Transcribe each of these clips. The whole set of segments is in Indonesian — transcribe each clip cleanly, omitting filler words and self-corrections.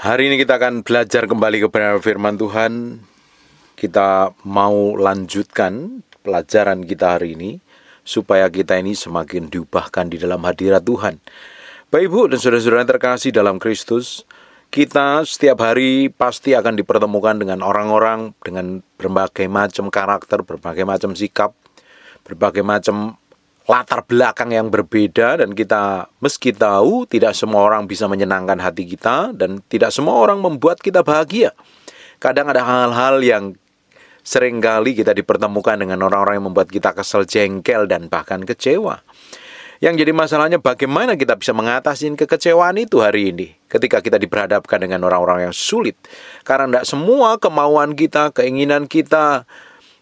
Hari ini kita akan belajar kembali kebenaran firman Tuhan. Kita mau lanjutkan pelajaran kita hari ini, supaya kita ini semakin diubahkan di dalam hadirat Tuhan. Bapak Ibu dan saudara-saudara yang terkasih dalam Kristus, kita setiap hari pasti akan dipertemukan dengan orang-orang dengan berbagai macam karakter, berbagai macam sikap, berbagai macam latar belakang yang berbeda, dan kita meski tahu tidak semua orang bisa menyenangkan hati kita dan tidak semua orang membuat kita bahagia. Kadang ada hal-hal yang seringkali kita dipertemukan dengan orang-orang yang membuat kita kesel, jengkel, dan bahkan kecewa. Yang jadi masalahnya bagaimana kita bisa mengatasi kekecewaan itu hari ini ketika kita diperhadapkan dengan orang-orang yang sulit. Karena tidak semua kemauan kita, keinginan kita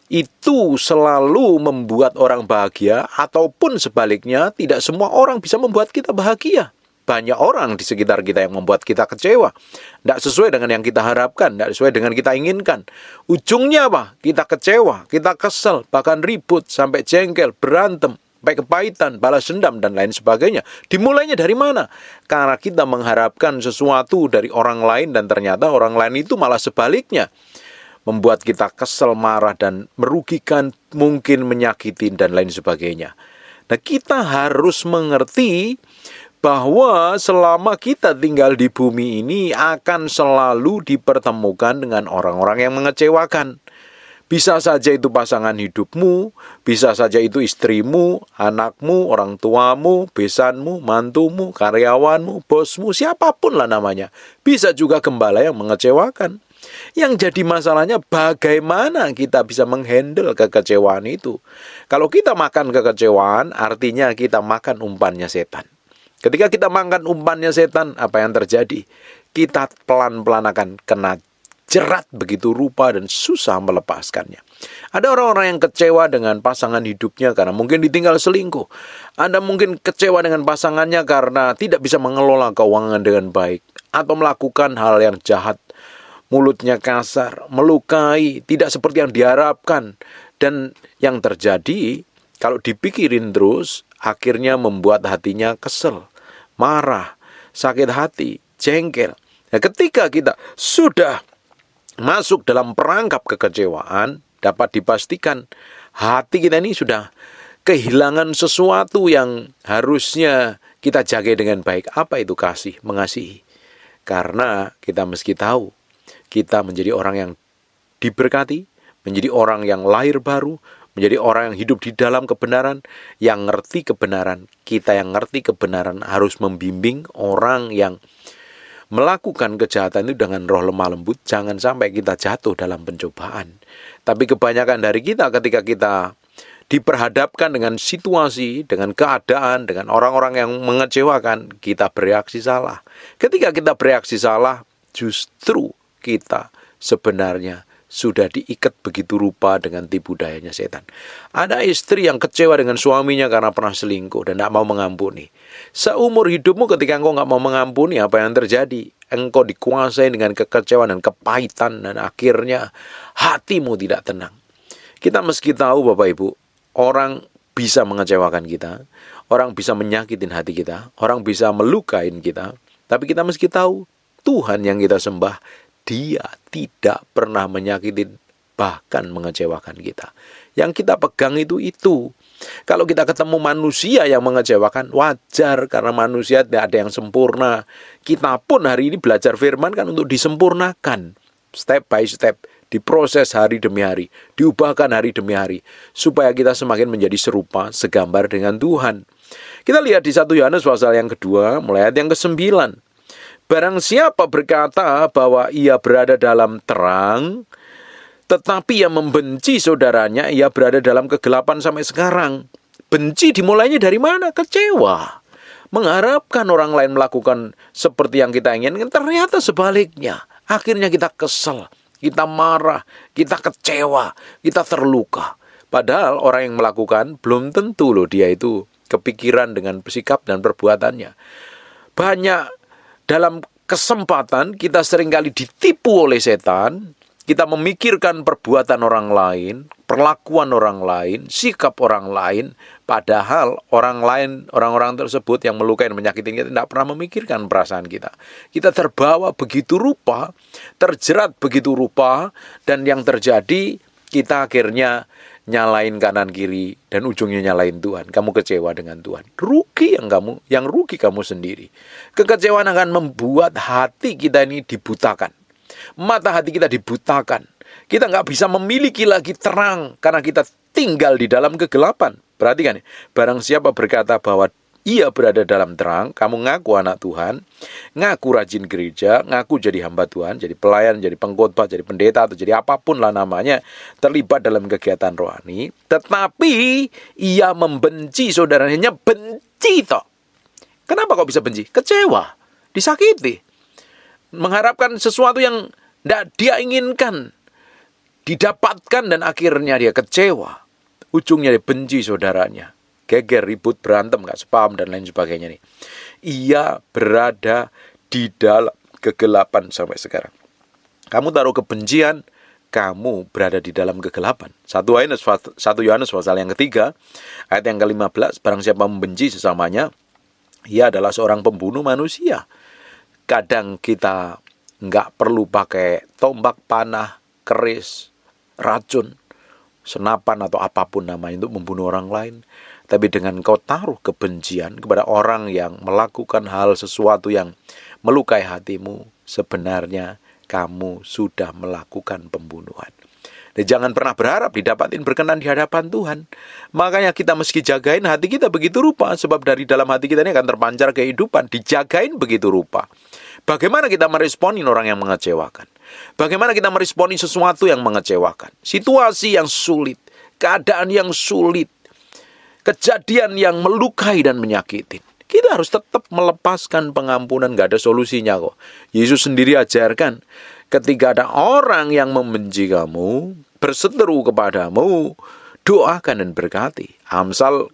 itu selalu membuat orang bahagia, ataupun sebaliknya tidak semua orang bisa membuat kita bahagia. Banyak orang di sekitar kita yang membuat kita kecewa, tidak sesuai dengan yang kita harapkan, tidak sesuai dengan kita inginkan. Ujungnya apa? Kita kecewa, kita kesel, bahkan ribut, sampai jengkel, berantem, sampai kepahitan, balas dendam, dan lain sebagainya. Dimulainya dari mana? Karena kita mengharapkan sesuatu dari orang lain, dan ternyata orang lain itu malah sebaliknya membuat kita kesel, marah, dan merugikan, mungkin menyakiti, dan lain sebagainya. Nah, kita harus mengerti bahwa selama kita tinggal di bumi ini akan selalu dipertemukan dengan orang-orang yang mengecewakan. Bisa saja itu pasangan hidupmu, bisa saja itu istrimu, anakmu, orang tuamu, besanmu, mantumu, karyawanmu, bosmu, siapapun lah namanya. Bisa juga gembala yang mengecewakan. Yang jadi masalahnya bagaimana kita bisa menghandle kekecewaan itu. Kalau kita makan kekecewaan, artinya kita makan umpannya setan. Ketika kita makan umpannya setan, apa yang terjadi? Kita pelan-pelan akan kena jerat begitu rupa dan susah melepaskannya. Ada orang-orang yang kecewa dengan pasangan hidupnya karena mungkin ditinggal selingkuh. Ada mungkin kecewa dengan pasangannya karena tidak bisa mengelola keuangan dengan baik, atau melakukan hal yang jahat. Mulutnya kasar, melukai, tidak seperti yang diharapkan. Dan yang terjadi, kalau dipikirin terus, akhirnya membuat hatinya kesel, marah, sakit hati, jengkel. Nah, ketika kita sudah masuk dalam perangkap kekecewaan, dapat dipastikan hati kita ini sudah kehilangan sesuatu yang harusnya kita jaga dengan baik. Apa itu kasih, mengasihi? Karena kita meski tahu kita menjadi orang yang diberkati, menjadi orang yang lahir baru, menjadi orang yang hidup di dalam kebenaran, yang ngerti kebenaran. Kita yang ngerti kebenaran harus membimbing orang yang melakukan kejahatan itu dengan roh lemah lembut. Jangan sampai kita jatuh dalam pencobaan. Tapi kebanyakan dari kita ketika kita diperhadapkan dengan situasi, dengan keadaan, dengan orang-orang yang mengecewakan, kita bereaksi salah. Ketika kita bereaksi salah, justru kita sebenarnya sudah diikat begitu rupa dengan tipu dayanya setan. Ada istri yang kecewa dengan suaminya karena pernah selingkuh dan tidak mau mengampuni. Seumur hidupmu ketika engkau tidak mau mengampuni, apa yang terjadi? Engkau dikuasai dengan kekecewaan dan kepahitan, dan akhirnya hatimu tidak tenang. Kita meski tahu Bapak Ibu, orang bisa mengecewakan kita, orang bisa menyakitin hati kita, orang bisa melukain kita, tapi kita meski tahu Tuhan yang kita sembah, Dia tidak pernah menyakitin, bahkan mengecewakan kita. Yang kita pegang itu. Kalau kita ketemu manusia yang mengecewakan, wajar, karena manusia tidak ada yang sempurna. Kita pun hari ini belajar firman kan untuk disempurnakan. Step by step, diproses hari demi hari, diubahkan hari demi hari, supaya kita semakin menjadi serupa, segambar dengan Tuhan. Kita lihat di 1 Yohanes pasal yang kedua, mulai ayat yang ke-9. Barang siapa berkata bahwa ia berada dalam terang, tetapi ia membenci saudaranya, ia berada dalam kegelapan sampai sekarang. Benci dimulainya dari mana? Kecewa. Mengharapkan orang lain melakukan seperti yang kita inginkan, ternyata sebaliknya. Akhirnya kita kesel, kita marah, kita kecewa, kita terluka. Padahal orang yang melakukan belum tentu loh dia itu kepikiran dengan sikap dan perbuatannya. Banyak dalam kesempatan kita seringkali ditipu oleh setan. Kita memikirkan perbuatan orang lain, perlakuan orang lain, sikap orang lain, Padahal orang-orang tersebut yang melukai dan menyakiti kita tidak pernah memikirkan perasaan kita. Kita terbawa begitu rupa, terjerat begitu rupa, dan yang terjadi kita akhirnya nyalain kanan kiri dan ujungnya nyalain Tuhan. Kamu kecewa dengan Tuhan. Yang rugi kamu sendiri. Kekecewaan akan membuat hati kita ini dibutakan. Mata hati kita dibutakan. Kita nggak bisa memiliki lagi terang karena kita tinggal di dalam kegelapan. Perhatikan, barang siapa berkata bahwa ia berada dalam terang, kamu ngaku anak Tuhan, ngaku rajin gereja, ngaku jadi hamba Tuhan, jadi pelayan, jadi pengkhotbah, jadi pendeta, atau jadi apapun lah namanya, terlibat dalam kegiatan rohani, tetapi ia membenci saudaranya, benci toh. Kenapa kok bisa benci? Kecewa, disakiti, mengharapkan sesuatu yang tidak dia inginkan, didapatkan dan akhirnya dia kecewa. Ujungnya dia benci saudaranya. Geger, ribut, berantem, gak sepaham, dan lain sebagainya nih. Ia berada di dalam kegelapan sampai sekarang. Kamu taruh kebencian, kamu berada di dalam kegelapan. 1 Yohanes pasal yang ketiga, ayat yang ke-15, barang siapa membenci sesamanya, ia adalah seorang pembunuh manusia. Kadang kita gak perlu pakai tombak, panah, keris, racun, senapan atau apapun namanya untuk membunuh orang lain. Tapi dengan kau taruh kebencian kepada orang yang melakukan hal sesuatu yang melukai hatimu, sebenarnya kamu sudah melakukan pembunuhan. Dan jangan pernah berharap didapatin berkenan di hadapan Tuhan. Makanya kita mesti jagain hati kita begitu rupa, sebab dari dalam hati kita ini akan terpancar kehidupan. Dijagain begitu rupa. Bagaimana kita meresponin orang yang mengecewakan? Bagaimana kita meresponi sesuatu yang mengecewakan? Situasi yang sulit, keadaan yang sulit, kejadian yang melukai dan menyakitin. Kita harus tetap melepaskan pengampunan, gak ada solusinya kok. Yesus sendiri ajarkan, ketika ada orang yang membenci kamu, berseteru kepadamu, doakan dan berkati. Amsal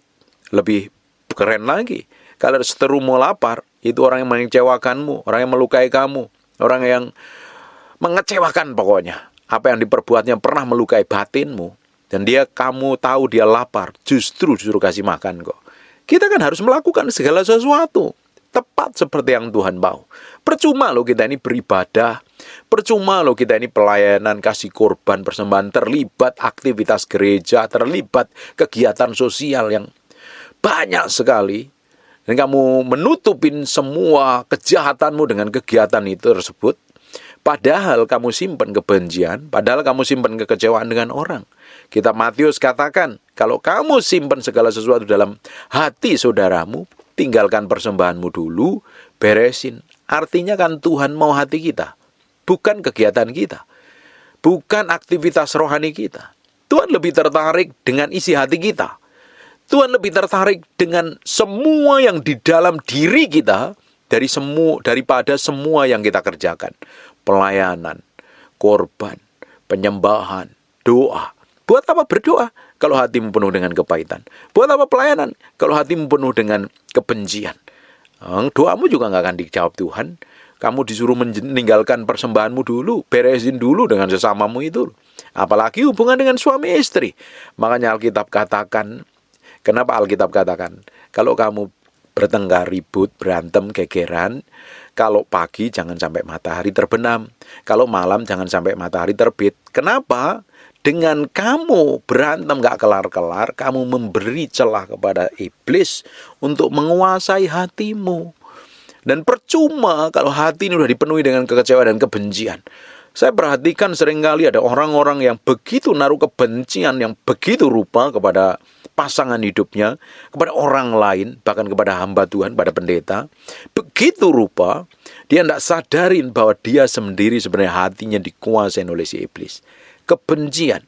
lebih keren lagi. Kalau seteru mau lapar, itu orang yang mengecewakanmu, orang yang melukai kamu, orang yang mengecewakan pokoknya. Apa yang diperbuatnya pernah melukai batinmu. Dan kamu tahu dia lapar, justru kasih makan kok. Kita kan harus melakukan segala sesuatu tepat seperti yang Tuhan mau. Percuma loh kita ini beribadah, percuma loh kita ini pelayanan, kasih korban, persembahan, terlibat aktivitas gereja, terlibat kegiatan sosial yang banyak sekali. Dan kamu menutupin semua kejahatanmu dengan kegiatan itu tersebut. Padahal kamu simpan kebencian, padahal kamu simpan kekecewaan dengan orang. Kitab Matius katakan, kalau kamu simpan segala sesuatu dalam hati saudaramu, tinggalkan persembahanmu dulu, beresin. Artinya kan Tuhan mau hati kita, bukan kegiatan kita, bukan aktivitas rohani kita. Tuhan lebih tertarik dengan isi hati kita. Tuhan lebih tertarik dengan semua yang di dalam diri kita, daripada semua yang kita kerjakan. Pelayanan, korban, penyembahan, doa. Buat apa berdoa kalau hatimu penuh dengan kepahitan? Buat apa pelayanan kalau hatimu penuh dengan kebencian? Doamu juga gak akan dijawab Tuhan. Kamu disuruh meninggalkan persembahanmu dulu, beresin dulu dengan sesamamu itu. Apalagi hubungan dengan suami istri. Makanya Alkitab katakan, kenapa Alkitab katakan? Kalau kamu bertengkar, ribut, berantem, gegeran, kalau pagi jangan sampai matahari terbenam. Kalau malam jangan sampai matahari terbit. Kenapa? Dengan kamu berantem gak kelar-kelar, kamu memberi celah kepada iblis untuk menguasai hatimu. Dan percuma kalau hati ini sudah dipenuhi dengan kekecewaan dan kebencian. Saya perhatikan seringkali ada orang-orang yang begitu naruh kebencian yang begitu rupa kepada pasangan hidupnya, kepada orang lain, bahkan kepada hamba Tuhan, pada pendeta. Begitu rupa, dia tidak sadarin bahwa dia sendiri sebenarnya hatinya dikuasai oleh si iblis. Kebencian,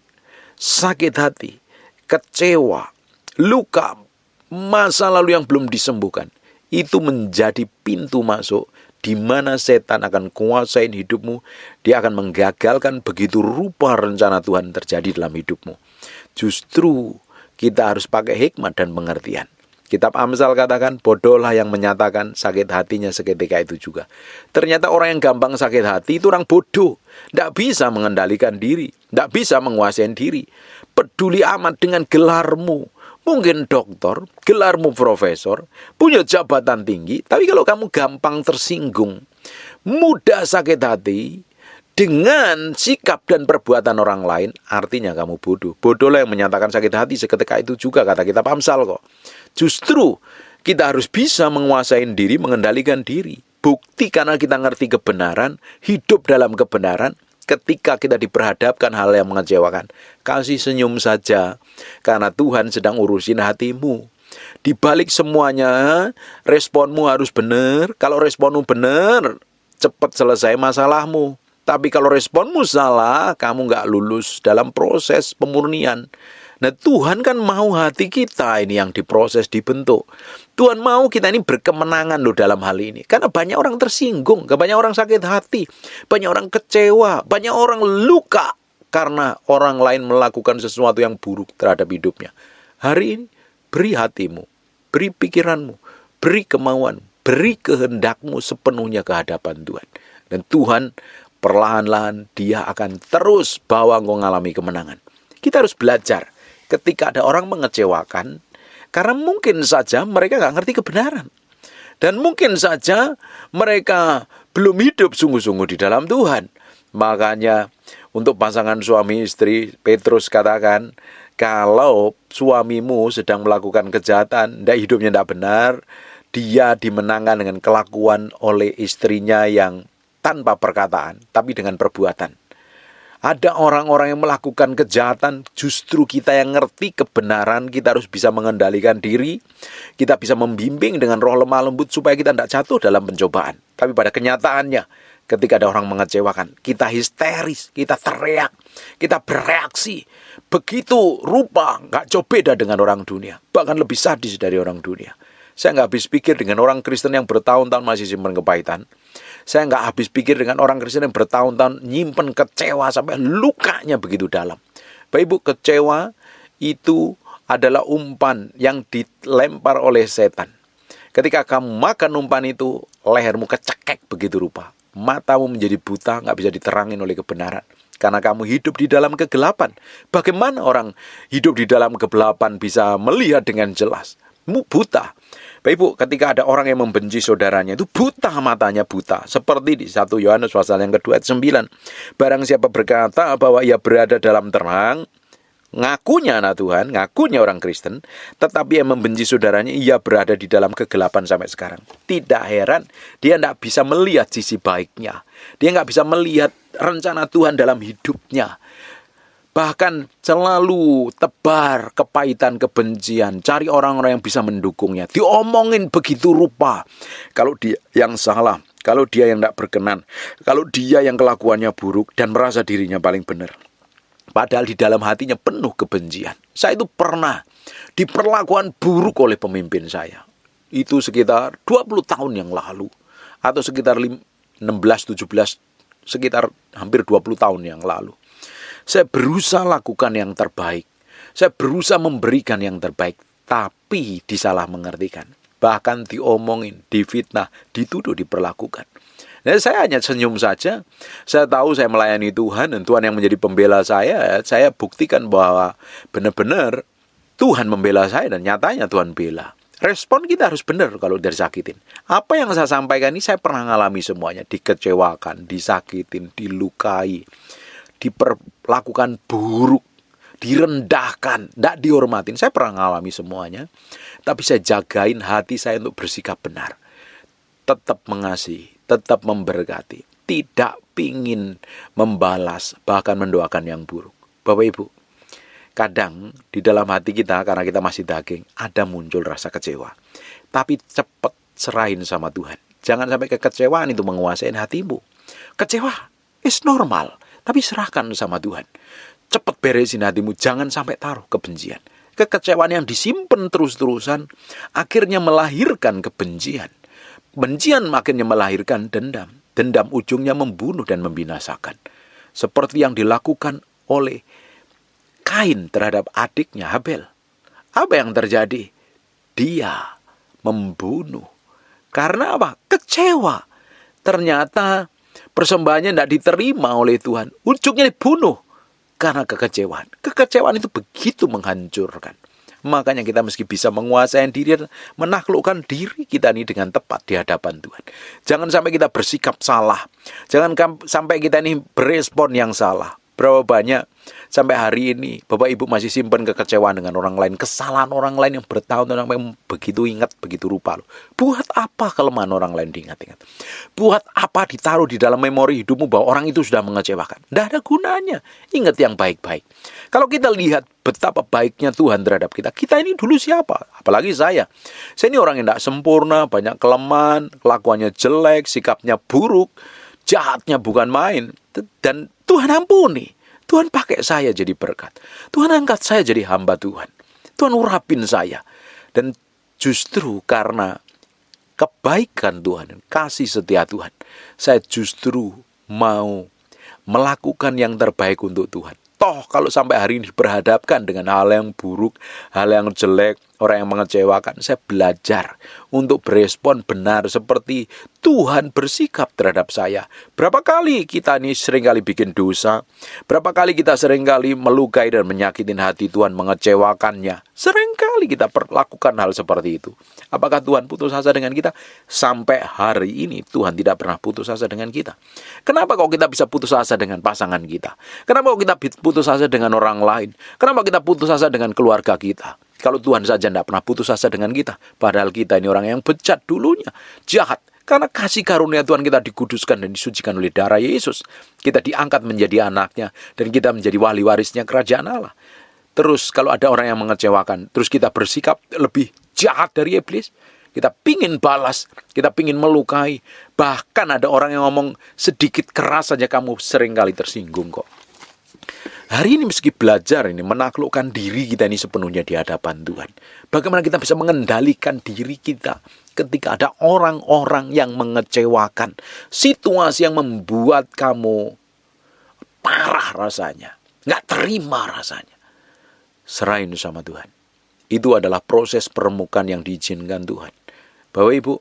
sakit hati, kecewa, luka, masa lalu yang belum disembuhkan. Itu menjadi pintu masuk di mana setan akan kuasain hidupmu. Dia akan menggagalkan begitu rupa rencana Tuhan terjadi dalam hidupmu. Justru kita harus pakai hikmat dan pengertian. Kitab Amsal katakan, bodohlah yang menyatakan sakit hatinya seketika itu juga. Ternyata orang yang gampang sakit hati itu orang bodoh. Tidak bisa mengendalikan diri. Tidak bisa menguasai diri. Peduli amat dengan gelarmu. mungkin doktor, gelarmu profesor, punya jabatan tinggi, tapi kalau kamu gampang tersinggung, mudah sakit hati dengan sikap dan perbuatan orang lain, artinya kamu bodoh. Bodohlah yang menyatakan sakit hati seketika itu juga, kata kitab Amsal kok. Justru kita harus bisa menguasai diri, mengendalikan diri. Bukti karena kita ngerti kebenaran, hidup dalam kebenaran. Ketika kita diperhadapkan hal yang mengecewakan, kasih senyum saja, karena Tuhan sedang urusin hatimu. Di balik semuanya, responmu harus benar. Kalau responmu benar, cepat selesai masalahmu. Tapi kalau responmu salah, kamu nggak lulus dalam proses pemurnian. Nah, Tuhan kan mau hati kita ini yang diproses, dibentuk. Tuhan mau kita ini berkemenangan loh dalam hal ini. Karena banyak orang tersinggung, banyak orang sakit hati, banyak orang kecewa, banyak orang luka karena orang lain melakukan sesuatu yang buruk terhadap hidupnya. Hari ini, beri hatimu, beri pikiranmu, beri kemauan, beri kehendakmu sepenuhnya ke hadapan Tuhan. Dan Tuhan perlahan-lahan Dia akan terus bawa engkau mengalami kemenangan. Kita harus belajar ketika ada orang mengecewakan, karena mungkin saja mereka nggak ngerti kebenaran. Dan mungkin saja mereka belum hidup sungguh-sungguh di dalam Tuhan. Makanya untuk pasangan suami istri, Petrus katakan, kalau suamimu sedang melakukan kejahatan, hidupnya tidak benar, dia dimenangkan dengan kelakuan oleh istrinya yang tanpa perkataan, tapi dengan perbuatan. Ada orang-orang yang melakukan kejahatan, justru kita yang ngerti kebenaran, kita harus bisa mengendalikan diri, kita bisa membimbing dengan roh lemah lembut supaya kita tidak jatuh dalam pencobaan. Tapi pada kenyataannya, ketika ada orang mengecewakan, kita histeris, kita teriak, kita bereaksi. Begitu rupa, nggak jauh beda dengan orang dunia, bahkan lebih sadis dari orang dunia. Saya nggak habis pikir dengan orang Kristen yang bertahun-tahun masih simpan kepahitan. Saya nggak habis pikir dengan orang Kristen yang bertahun-tahun nyimpen kecewa sampai lukanya begitu dalam. Bapak Ibu, kecewa itu adalah umpan yang dilempar oleh setan. Ketika kamu makan umpan itu, lehermu kecekek begitu rupa. Matamu menjadi buta, nggak bisa diterangin oleh kebenaran. Karena kamu hidup di dalam kegelapan. Bagaimana orang hidup di dalam kegelapan bisa melihat dengan jelas? Buta. Bapak Ibu, ketika ada orang yang membenci saudaranya, itu buta, matanya buta. Seperti di 1 Yohanes pasal yang kedua ayat 9. Barang siapa berkata bahwa ia berada dalam terang, ngakunya anak Tuhan, ngakunya orang Kristen, tetapi yang membenci saudaranya, ia berada di dalam kegelapan sampai sekarang. Tidak heran, dia tidak bisa melihat sisi baiknya. Dia nggak bisa melihat rencana Tuhan dalam hidupnya. Bahkan selalu tebar kepahitan, kebencian, cari orang-orang yang bisa mendukungnya. Diomongin begitu rupa. Kalau dia yang salah, kalau dia yang tidak berkenan, kalau dia yang kelakuannya buruk dan merasa dirinya paling benar. Padahal di dalam hatinya penuh kebencian. Saya itu pernah diperlakukan buruk oleh pemimpin saya. Itu sekitar 20 tahun yang lalu. Atau sekitar 16-17, sekitar hampir 20 tahun yang lalu. Saya berusaha lakukan yang terbaik. Saya berusaha memberikan yang terbaik. Tapi disalah mengertikan. Bahkan diomongin, difitnah, dituduh, diperlakukan. Nah, saya hanya senyum saja. Saya tahu saya melayani Tuhan dan Tuhan yang menjadi pembela saya. Saya buktikan bahwa benar-benar Tuhan membela saya dan nyatanya Tuhan bela. Respon kita harus benar kalau disakitin. Apa yang saya sampaikan ini saya pernah ngalami semuanya. Dikecewakan, disakitin, dilukai, diperlakukan buruk, direndahkan, tidak dihormatin. Saya pernah mengalami semuanya. Tapi saya jagain hati saya untuk bersikap benar. Tetap mengasihi, tetap memberkati. Tidak pingin membalas, bahkan mendoakan yang buruk. Bapak Ibu, kadang di dalam hati kita, karena kita masih daging, ada muncul rasa kecewa. Tapi cepat serahin sama Tuhan. Jangan sampai kekecewaan itu menguasai hatimu. Kecewa is normal. Tapi serahkan sama Tuhan. Cepat beresin hatimu, jangan sampai taruh kebencian. Kekecewaan yang disimpan terus-terusan akhirnya melahirkan kebencian. Kebencian akhirnya melahirkan dendam. Dendam ujungnya membunuh dan membinasakan. Seperti yang dilakukan oleh Kain terhadap adiknya Habel. Apa yang terjadi? Dia membunuh. Karena apa? Kecewa. Ternyata persembahannya tidak diterima oleh Tuhan. Ujungnya dibunuh karena kekecewaan. Kekecewaan itu begitu menghancurkan. Makanya kita mesti bisa menguasai diri, menaklukkan diri kita ini dengan tepat di hadapan Tuhan. Jangan sampai kita bersikap salah. Jangan sampai kita ini berespon yang salah. Berapa banyak sampai hari ini Bapak Ibu masih simpan kekecewaan dengan orang lain, kesalahan orang lain yang bertahun-tahun yang begitu ingat, begitu rupa. Buat apa kelemahan orang lain diingat-ingat? Buat apa ditaruh di dalam memori hidupmu bahwa orang itu sudah mengecewakan? Tidak ada gunanya. Ingat yang baik-baik. Kalau kita lihat betapa baiknya Tuhan terhadap kita, kita ini dulu siapa? Apalagi saya. Saya ini orang yang tidak sempurna, banyak kelemahan, kelakuannya jelek, sikapnya buruk, jahatnya bukan main. Dan Tuhan ampuni. Tuhan pakai saya jadi berkat. Tuhan angkat saya jadi hamba Tuhan. Tuhan urapin saya. Dan justru karena kebaikan Tuhan, kasih setia Tuhan, saya justru mau melakukan yang terbaik untuk Tuhan. Toh kalau sampai hari ini berhadapkan dengan hal yang buruk, hal yang jelek, orang yang mengecewakan, saya belajar untuk berespon benar seperti Tuhan bersikap terhadap saya. Berapa kali kita ini seringkali bikin dosa, berapa kali kita seringkali melukai dan menyakitin hati Tuhan, mengecewakannya. Seringkali kita perlakukan hal seperti itu. Apakah Tuhan putus asa dengan kita? Sampai hari ini Tuhan tidak pernah putus asa dengan kita. Kenapa kok kita bisa putus asa dengan pasangan kita? Kenapa kok kita putus asa dengan orang lain? Kenapa kita putus asa dengan keluarga kita? Kalau Tuhan saja tidak pernah putus asa dengan kita. Padahal kita ini orang yang bejat dulunya, jahat. Karena kasih karunia Tuhan kita dikuduskan dan disucikan oleh darah Yesus. Kita diangkat menjadi anaknya dan kita menjadi wali warisnya kerajaan Allah. Terus kalau ada orang yang mengecewakan, terus kita bersikap lebih jahat dari iblis. Kita pingin balas, kita pingin melukai. Bahkan ada orang yang ngomong sedikit keras saja kamu seringkali tersinggung kok. Hari ini meski belajar ini menaklukkan diri kita ini sepenuhnya di hadapan Tuhan. Bagaimana kita bisa mengendalikan diri kita ketika ada orang-orang yang mengecewakan. Situasi yang membuat kamu parah rasanya. Nggak terima rasanya. Serahin sama Tuhan. Itu adalah proses permukaan yang diizinkan Tuhan. Bapak Ibu,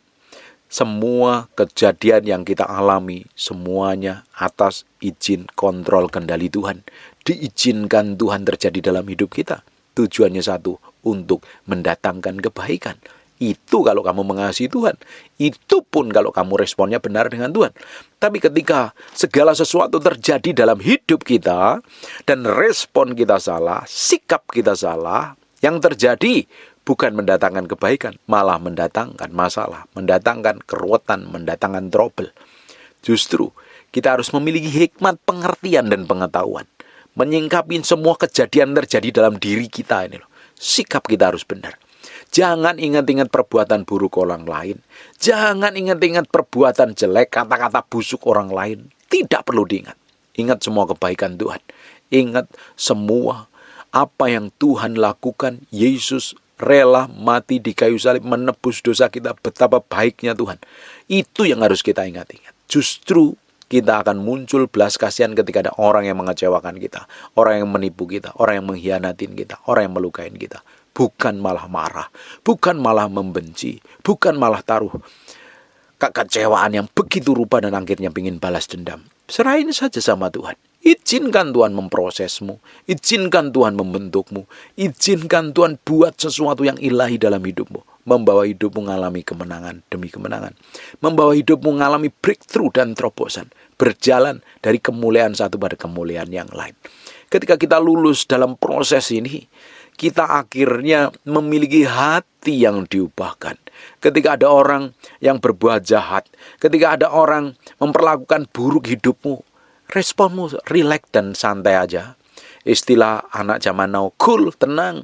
semua kejadian yang kita alami, semuanya atas izin kontrol kendali Tuhan. Diizinkan Tuhan terjadi dalam hidup kita. Tujuannya satu, untuk mendatangkan kebaikan. Itu kalau kamu mengasihi Tuhan. Itu pun kalau kamu responnya benar dengan Tuhan. Tapi ketika segala sesuatu terjadi dalam hidup kita, dan respon kita salah, sikap kita salah, yang terjadi bukan mendatangkan kebaikan, malah mendatangkan masalah, mendatangkan keruwetan, mendatangkan trouble. Justru kita harus memiliki hikmat pengertian dan pengetahuan. Menyingkapi semua kejadian terjadi dalam diri kita ini loh. Sikap kita harus benar. Jangan ingat-ingat perbuatan buruk orang lain. Jangan ingat-ingat perbuatan jelek, kata-kata busuk orang lain. Tidak perlu diingat. Ingat semua kebaikan Tuhan. Ingat semua apa yang Tuhan lakukan. Yesus rela mati di kayu salib menebus dosa kita. Betapa baiknya Tuhan. Itu yang harus kita ingat-ingat. Justru kita akan muncul belas kasihan ketika ada orang yang mengecewakan kita, orang yang menipu kita, orang yang mengkhianatin kita, orang yang melukain kita. Bukan malah marah, bukan malah membenci, bukan malah taruh kekecewaan yang begitu rupa dan akhirnya ingin balas dendam. Serahin saja sama Tuhan. Izinkan Tuhan memprosesmu, izinkan Tuhan membentukmu, izinkan Tuhan buat sesuatu yang ilahi dalam hidupmu. Membawa hidupmu mengalami kemenangan demi kemenangan. Membawa hidupmu mengalami breakthrough dan terobosan. Berjalan dari kemuliaan satu pada kemuliaan yang lain. Ketika kita lulus dalam proses ini, kita akhirnya memiliki hati yang diubahkan. Ketika ada orang yang berbuat jahat, ketika ada orang memperlakukan buruk hidupmu, responmu rileks dan santai aja. Istilah anak zaman now, cool, tenang,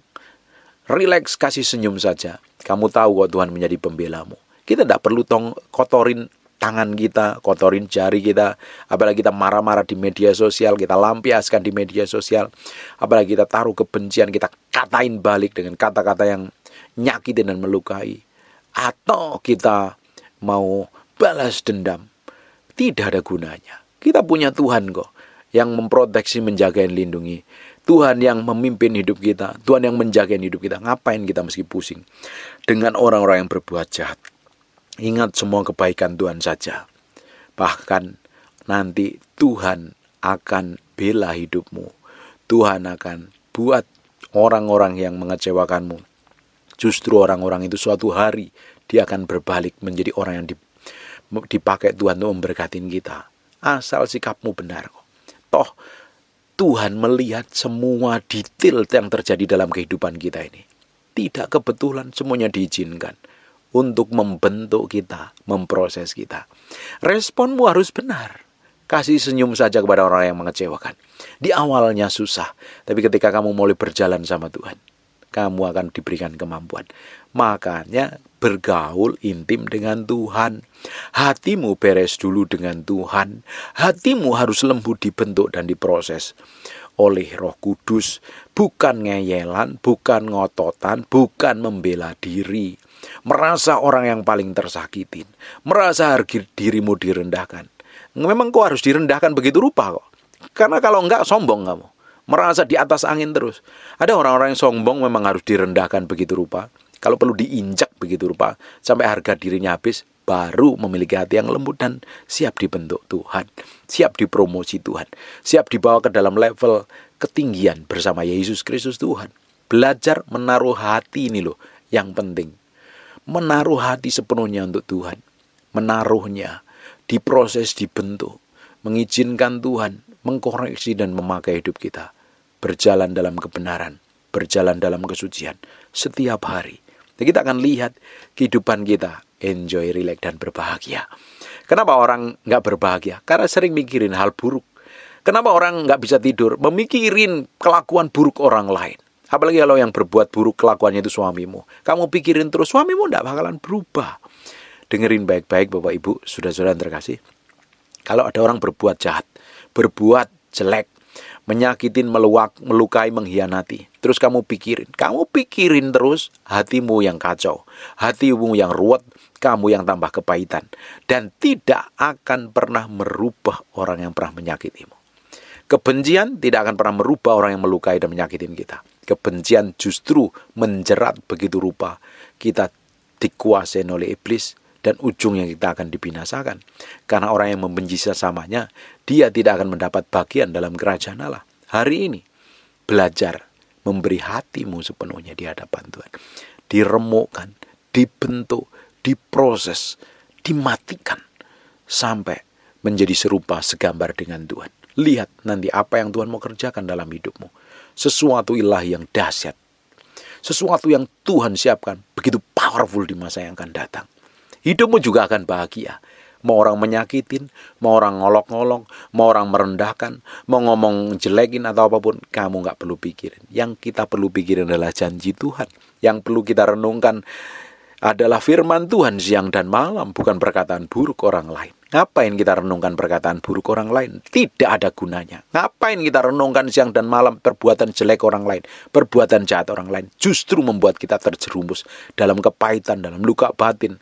rileks, kasih senyum saja. Kamu tahu kok Tuhan menjadi pembelamu. Kita tidak perlu kotorin tangan kita, kotorin jari kita. Apalagi kita marah-marah di media sosial, kita lampiaskan di media sosial. Apalagi kita taruh kebencian, kita katain balik dengan kata-kata yang nyakitin dan melukai. Atau kita mau balas dendam. Tidak ada gunanya. Kita punya Tuhan kok yang memproteksi, menjaga, dan lindungi. Tuhan yang memimpin hidup kita, Tuhan yang menjaga hidup kita. Ngapain kita mesti pusing dengan orang-orang yang berbuat jahat? Ingat semua kebaikan Tuhan saja. Bahkan nanti Tuhan akan bela hidupmu. Tuhan akan buat orang-orang yang mengecewakanmu Justru orang-orang itu suatu hari dia akan berbalik menjadi orang yang dipakai Tuhan untuk memberkatin kita. Asal sikapmu benar kok. Toh Tuhan melihat semua detail yang terjadi dalam kehidupan kita ini. Tidak kebetulan, semuanya diizinkan untuk membentuk kita, memproses kita. Responmu harus benar. Kasih senyum saja kepada orang yang mengecewakan. Di awalnya susah, tapi ketika kamu mulai berjalan sama Tuhan, kamu akan diberikan kemampuan. Makanya bergaul intim dengan Tuhan. Hatimu beres dulu dengan Tuhan. Hatimu harus lembut dibentuk dan diproses oleh Roh Kudus. Bukan ngeyelan, bukan ngototan, bukan membela diri. Merasa orang yang paling tersakitin. Merasa harga dirimu direndahkan. Memang kau harus direndahkan begitu rupa kok. Karena kalau enggak sombong kamu. Merasa di atas angin terus. Ada orang-orang yang sombong memang harus direndahkan begitu rupa. Kalau perlu diinjak begitu rupa. Sampai harga dirinya habis. Baru memiliki hati yang lembut dan siap dibentuk Tuhan. Siap dipromosi Tuhan. Siap dibawa ke dalam level ketinggian bersama Yesus Kristus Tuhan. Belajar menaruh hati ini loh yang penting. Menaruh hati sepenuhnya untuk Tuhan. Menaruhnya. Diproses, dibentuk. Mengizinkan Tuhan mengkoreksi dan memakai hidup kita. Berjalan dalam kebenaran. Berjalan dalam kesucian. Setiap hari. Dan kita akan lihat kehidupan kita. Enjoy, relax, dan berbahagia. Kenapa orang gak berbahagia? Karena sering mikirin hal buruk. Kenapa orang gak bisa tidur? Memikirin kelakuan buruk orang lain. Apalagi kalau yang berbuat buruk kelakuannya itu suamimu. Kamu pikirin terus, suamimu gak bakalan berubah. Dengerin baik-baik Bapak Ibu, saudara-saudara yang terkasih. Kalau ada orang berbuat jahat, berbuat jelek, menyakitin, melukai, mengkhianati. Terus kamu pikirin terus, hatimu yang kacau, hatimu yang ruwet, kamu yang tambah kepahitan. Dan tidak akan pernah merubah orang yang pernah menyakitimu. Kebencian tidak akan pernah merubah orang yang melukai dan menyakitin kita. Kebencian justru menjerat begitu rupa. Kita dikuasai oleh iblis. Dan ujungnya kita akan dibinasakan. Karena orang yang membenci sesamanya, dia tidak akan mendapat bagian dalam kerajaan Allah. Hari ini, belajar memberi hatimu sepenuhnya di hadapan Tuhan. Diremukkan, dibentuk, diproses, dimatikan. Sampai menjadi serupa segambar dengan Tuhan. Lihat nanti apa yang Tuhan mau kerjakan dalam hidupmu. Sesuatu ilahi yang dahsyat. Sesuatu yang Tuhan siapkan begitu powerful di masa yang akan datang. Hidupmu juga akan bahagia. Mau orang menyakitin, mau orang ngolok-ngolok, mau orang merendahkan, mau ngomong jelekin atau apapun, kamu gak perlu pikirin. Yang kita perlu pikirin adalah janji Tuhan. Yang perlu kita renungkan adalah firman Tuhan siang dan malam, bukan perkataan buruk orang lain. Ngapain kita renungkan perkataan buruk orang lain? Tidak ada gunanya. Ngapain kita renungkan siang dan malam perbuatan jelek orang lain, perbuatan jahat orang lain? Justru membuat kita terjerumus dalam kepahitan, dalam luka batin,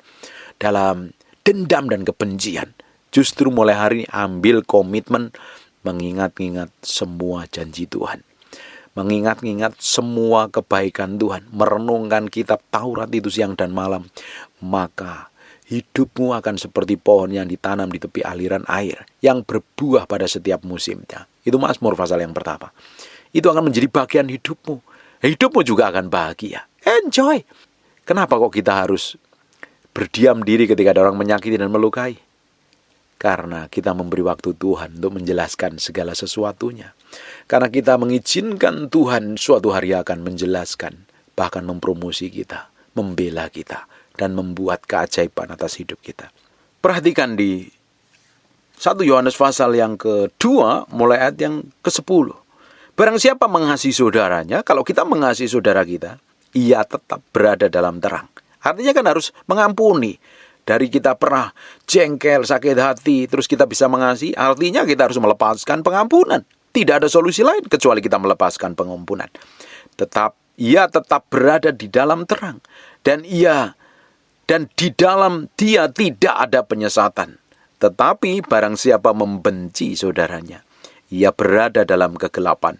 dalam dendam dan kebencian. Justru mulai hari ini ambil komitmen mengingat-ingat semua janji Tuhan. Mengingat-ingat semua kebaikan Tuhan. Merenungkan kitab Taurat itu siang dan malam. Maka hidupmu akan seperti pohon yang ditanam di tepi aliran air. Yang berbuah pada setiap musimnya. Itu Mazmur pasal yang pertama. Itu akan menjadi bagian hidupmu. Hidupmu juga akan bahagia. Enjoy. Kenapa kok kita harus berdiam diri ketika ada orang menyakiti dan melukai? Karena kita memberi waktu Tuhan untuk menjelaskan segala sesuatunya. Karena kita mengizinkan Tuhan suatu hari akan menjelaskan, bahkan mempromosi kita, membela kita, dan membuat keajaiban atas hidup kita. Perhatikan di 1 Yohanes pasal yang kedua, mulai ayat yang ke-10. Barang siapa mengasihi saudaranya, kalau kita mengasihi saudara kita, ia tetap berada dalam terang. Artinya kan harus mengampuni. Dari kita pernah jengkel, sakit hati, terus kita bisa mengasihi, artinya kita harus melepaskan pengampunan. Tidak ada solusi lain kecuali kita melepaskan pengampunan. Ia tetap berada di dalam terang. Dan di dalam dia tidak ada penyesatan. Tetapi barang siapa membenci saudaranya, ia berada dalam kegelapan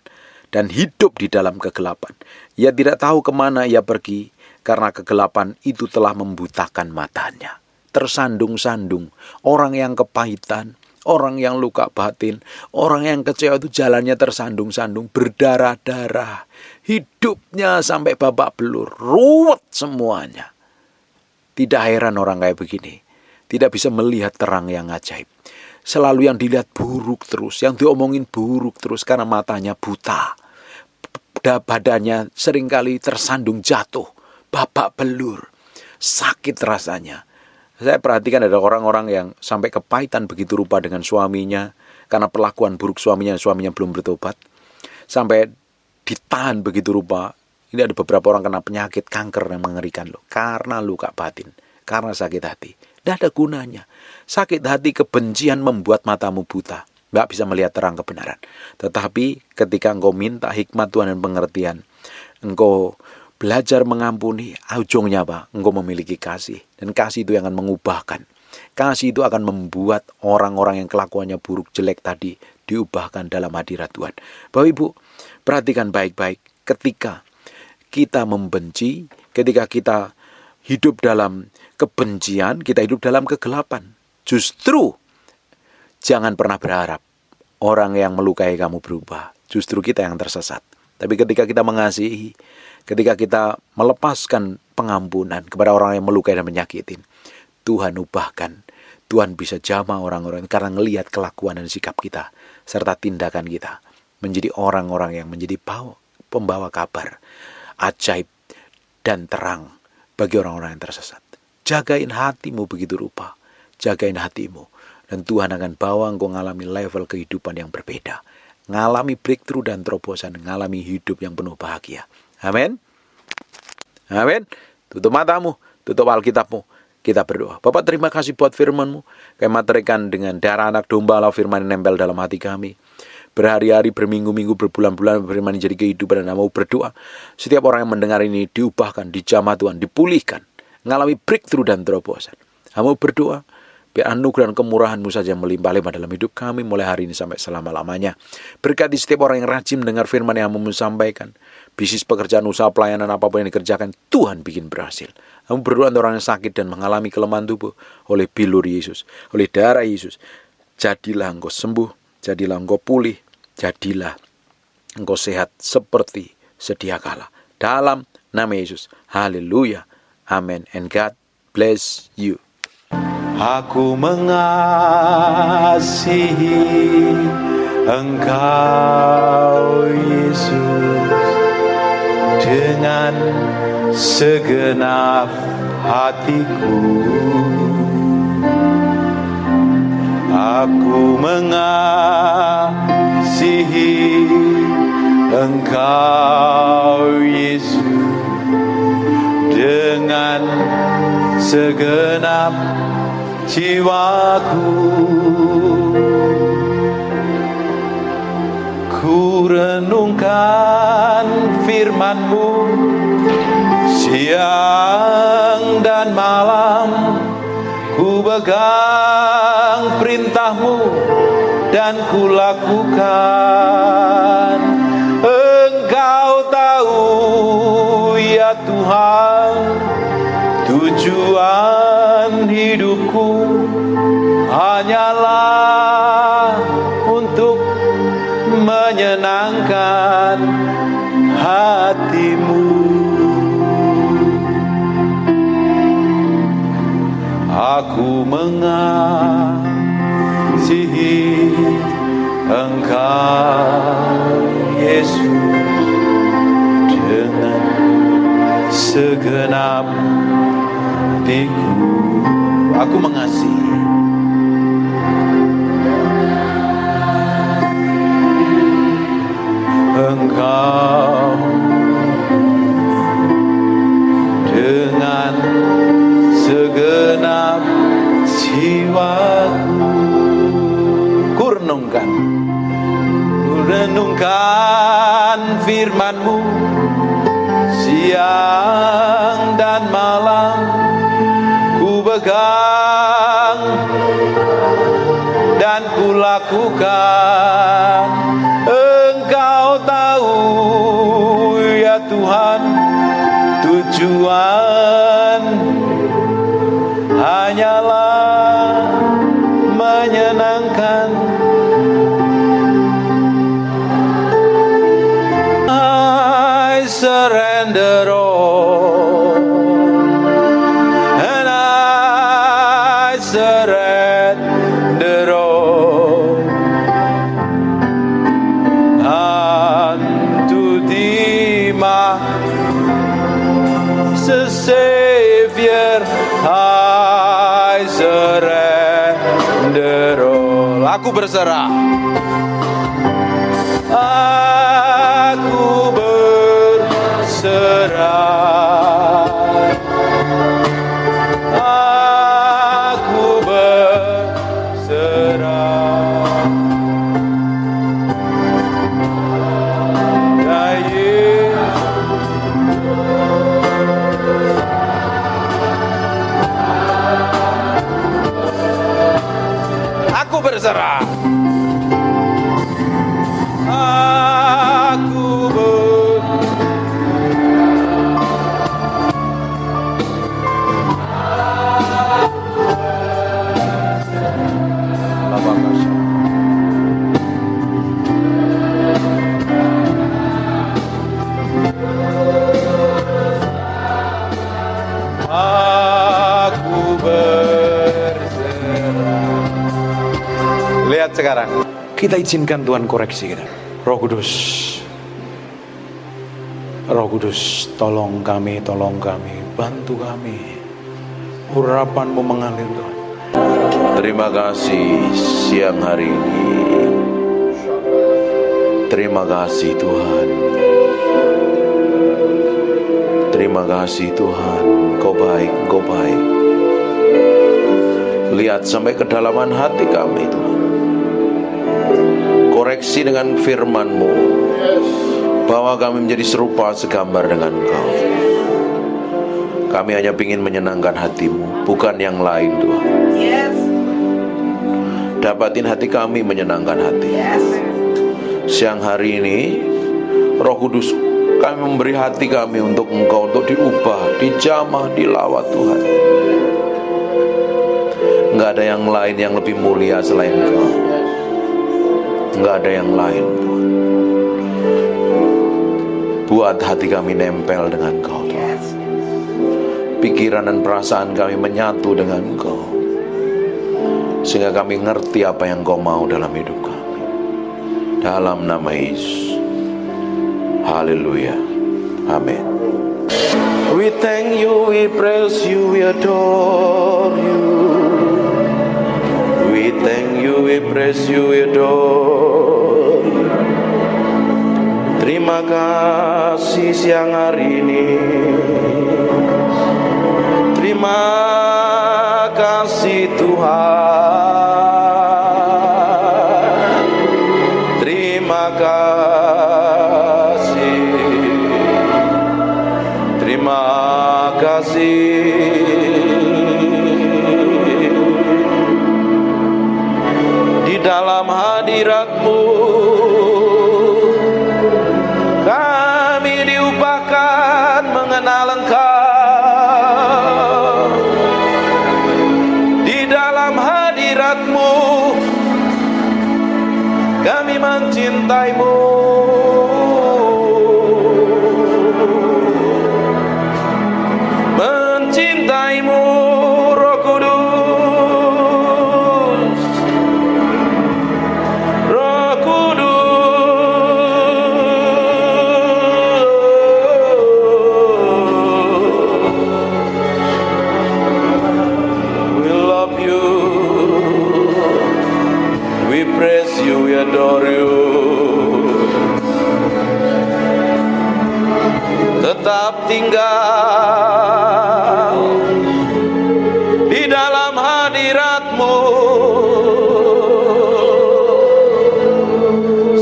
dan hidup di dalam kegelapan. Ia tidak tahu kemana ia pergi, karena kegelapan itu telah membutakan matanya. Tersandung-sandung, orang yang kepahitan, orang yang luka batin, orang yang kecewa itu jalannya tersandung-sandung, berdarah-darah. hidupnya sampai babak belur, ruwet semuanya. Tidak heran orang kayak begini, tidak bisa melihat terang yang ajaib. Selalu yang dilihat buruk terus, yang diomongin buruk terus karena matanya buta. Badannya seringkali tersandung jatuh, babak belur, sakit rasanya. Saya perhatikan ada orang-orang yang sampai kepahitan begitu rupa dengan suaminya karena perlakuan buruk suaminya belum bertobat. Sampai ditahan begitu rupa. Ini ada beberapa orang kena penyakit kanker yang mengerikan loh, karena luka batin, karena sakit hati. Tidak ada gunanya. Sakit hati, kebencian membuat matamu buta. Nggak bisa melihat terang kebenaran. Tetapi ketika engkau minta hikmat Tuhan dan pengertian, engkau belajar mengampuni, ujungnya apa? Engkau memiliki kasih. Dan kasih itu yang akan mengubahkan. Kasih itu akan membuat orang-orang yang kelakuannya buruk, jelek tadi diubahkan dalam hadirat Tuhan. Bapak Ibu, perhatikan baik-baik. Ketika kita membenci, ketika kita hidup dalam kebencian, kita hidup dalam kegelapan. Justru jangan pernah berharap orang yang melukai kamu berubah. Justru kita yang tersesat. Tapi ketika kita mengasihi, ketika kita melepaskan pengampunan kepada orang yang melukai dan menyakitin, Tuhan ubahkan. Tuhan bisa jamah orang-orang karena ngelihat kelakuan dan sikap kita serta tindakan kita menjadi orang-orang yang menjadi pembawa kabar ajaib dan terang bagi orang-orang yang tersesat. Jagain hatimu begitu rupa. Jagain hatimu. Dan Tuhan akan bawa engkau mengalami level kehidupan yang berbeda. Ngalami breakthrough dan terobosan. Ngalami hidup yang penuh bahagia. Amin. Amin. Tutup matamu. Tutup Alkitabmu. Kita berdoa. Bapak, terima kasih buat firman-Mu. Kami materikan dengan darah anak domba, Allah firman yang nempel dalam hati kami. Berhari-hari, berminggu-minggu, berbulan-bulan firman jadi kehidupan, dan mau berdoa. Setiap orang yang mendengar ini diubahkan, dijamah Tuhan, dipulihkan. Ngalami breakthrough dan terobosan. Kamu berdoa, biar anugerah dan kemurahan-Mu saja melimpah-limpah dalam hidup kami mulai hari ini sampai selama-lamanya. Berkati setiap orang yang rajin mendengar firman yang kamu sampaikan. Bisnis, pekerjaan, usaha, pelayanan, apapun yang dikerjakan, Tuhan bikin berhasil. Kamu berdoa untuk orang yang sakit dan mengalami kelemahan tubuh oleh bilur Yesus, oleh darah Yesus. Jadilah engkau sembuh, jadilah engkau pulih, jadilah engkau sehat seperti sedia kala. Dalam nama Yesus. Haleluya. Amen. And God bless you. Aku mengasihi Engkau Yesus dengan segenap hatiku. Aku mengasihi Engkau Yesus dengan segenap jiwaku. Ku renungkan firman-Mu siang dan malam. Ku pegang perintah-Mu dan ku lakukan. Engkau tahu ya Tuhan, tujuan hidupku hanyalah untuk menyenangkan hati-Mu. Aku mengasihi Engkau Yesus dengan segenap hatiku. Aku mengasihi. Engkau dengan segenap jiwaku. Ku renungkan firman-Mu siang dan malam. Ku pegang dan ku lakukan. Engkau tahu ya Tuhan, tujuan hanyalah menyenangkan Aku berserah. Aku berserah. Aku berserah. Ya Yesus. Aku berserah. Aku berserah. Lihat sekarang, kita izinkan Tuhan koreksi kita. Roh Kudus, Roh Kudus, tolong kami, bantu kami. Urapan-Mu mengalir Tuhan. Terima kasih siang hari ini. Terima kasih Tuhan. Terima kasih Tuhan. Kau baik, Kau baik. Lihat sampai kedalaman hati kami Tuhan. Koreksi dengan firman-Mu, bahwa kami menjadi serupa segambar dengan Engkau. Kami hanya ingin menyenangkan hati-Mu, bukan yang lain Tuhan. Dapatin hati kami menyenangkan hati. Siang hari ini Roh Kudus, kami memberi hati kami untuk Engkau, untuk diubah, dijamah, dilawat Tuhan. Enggak ada yang lain yang lebih mulia selain Engkau. Enggak ada yang lain Tuhan. Buat hati kami nempel dengan Engkau Tuhan. Pikiran dan perasaan kami menyatu dengan Engkau, sehingga kami ngerti apa yang Engkau mau dalam hidup kami. Dalam nama Yesus. Haleluya. Amin. We thank you, we praise you, we adore you. We thank you, we praise you, we adore you. Terima kasih siang hari ini. Terima kasih Tuhan. Terima kasih. Terima kasih. Di dalam hadirat-Mu kami diubahkan mengenal Engkau. Di dalam hadirat-Mu kami mencintai-Mu. Mencintaimu, Roh Kudus. Roh Kudus. We love you. We praise you, we adore you. Tetap tinggal di dalam hadirat-Mu,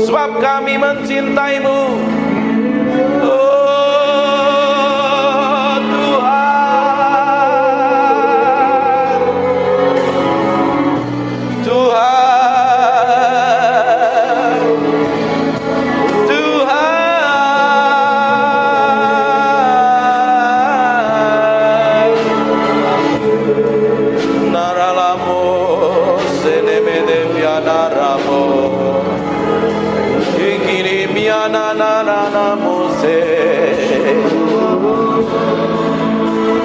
sebab kami mencintaimu. Oh Tuhan, Tuhan, Tuhan. Naralamo senemede pianaramo, ikiri miana naramo se,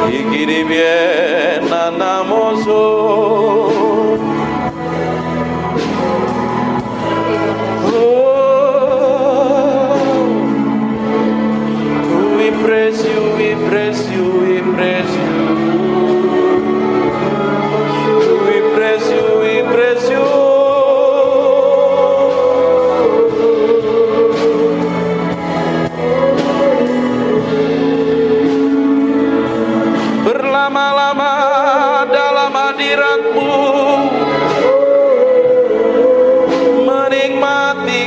ikiri biena namoso. We praise you, we praise you, we praise you. We praise you, we praise you.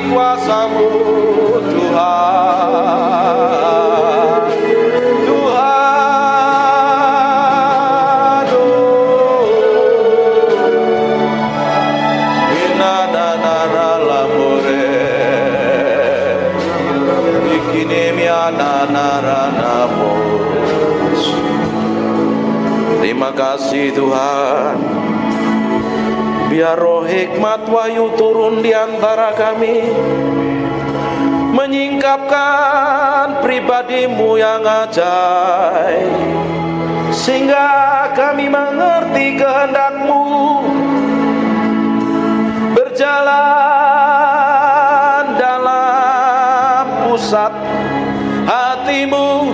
kuasa-Mu Tuhan. Tuhan, inanana lamore ikinemia nanaranamus. Terima kasih Tuhan. Biar roh hikmat wahyu turun di antara kami, menyingkapkan pribadi-Mu yang ajaib, sehingga kami mengerti kehendak-Mu, berjalan dalam pusat hati-Mu,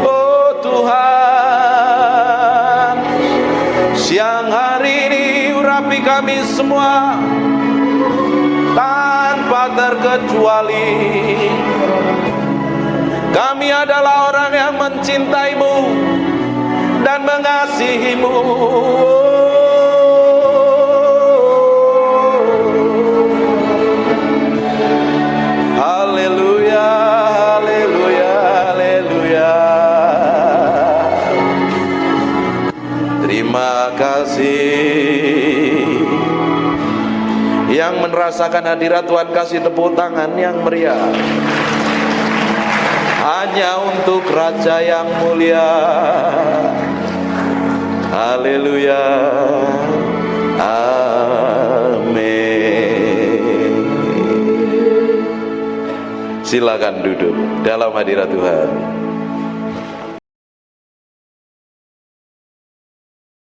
oh Tuhan. Siang hari ini urapi kami semua tanpa terkecuali. Kami adalah orang yang mencintai-Mu dan mengasihi-Mu. Haleluya, haleluya, haleluya. Terima kasih. Yang merasakan hadirat Tuhan kasih tepuk tangan yang meriah. Hanya untuk Raja yang mulia. Haleluya. Amin. Silakan duduk dalam hadirat Tuhan.